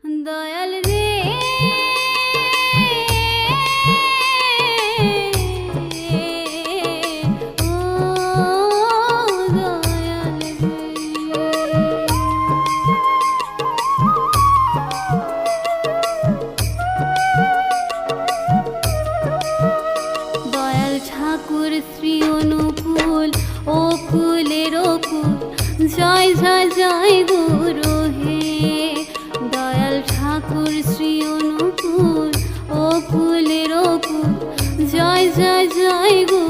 দয়াল রে ও দয়াল রে। দয়াল ঠাকুর শ্রী অনুকূল ও কুলের কুল, জয় জয় জয় গুরু হে। দয়াল ঠাকুর শ্রী অনুকূল ও কুলের কুল, জয় জয় জয় গুরু।